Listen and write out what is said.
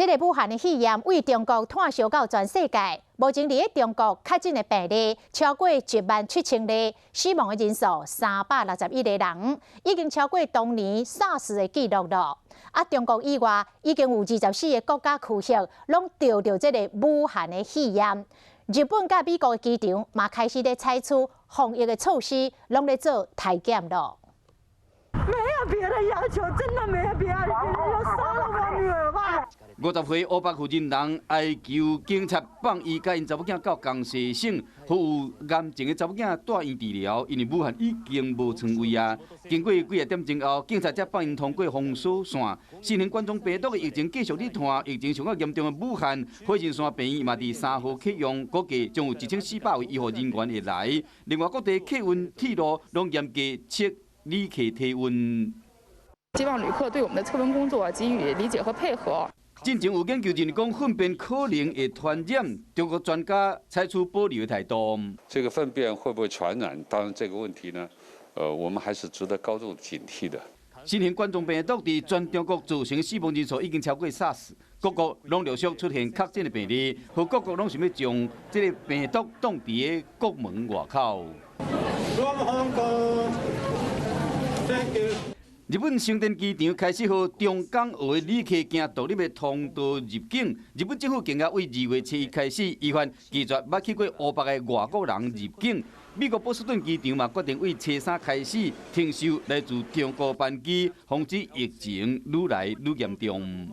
这个武汉的肺炎为中国传烧到全世界，目前伫中国确诊的病例超过17000例，死亡的人数361个人，已经超过当年SARS的记录了。啊，中国以外已经有24个国家区域拢得到这个武汉的肺炎。日本甲美国的机场嘛开始咧采取防疫的措施，拢咧做体检了。没有别的要求，真的没有别的，就杀了我女儿吧。50岁欧巴负责人哀求警察放伊甲因查某囝到江西省，互有癌症的查某囝住院治疗，因为武汉已经无床位啊。经过几个点钟后，警察才放因通过封锁线。新型冠状病毒的疫情继续在传，疫情上较严重的武汉火箭山病院嘛伫3号启用，估计将有1400位医护人员会来。另外，各地客运、铁路拢严格测旅客体温。希望旅客对我们的测温工作给予理解和配合。进前有研究人讲，粪便可能会传染，中国专家采取保留的态度。这个粪便会不会传染？当然，这个问题呢，我们还是值得高度警惕的。新型冠状病毒伫全中国造成死亡人数已经超过SARS，各国拢陆续出现确诊的病例，和各国拢想要将这个病毒挡伫个国门外口。日本成田机场开始和中港澳的旅客行独立的通道入境。日本政府计划为2月7日开始，依法拒绝捌去过500个外国人入境。美国波士顿机场嘛决定为初3开始停收来自中国班机，防止疫情愈来愈严重。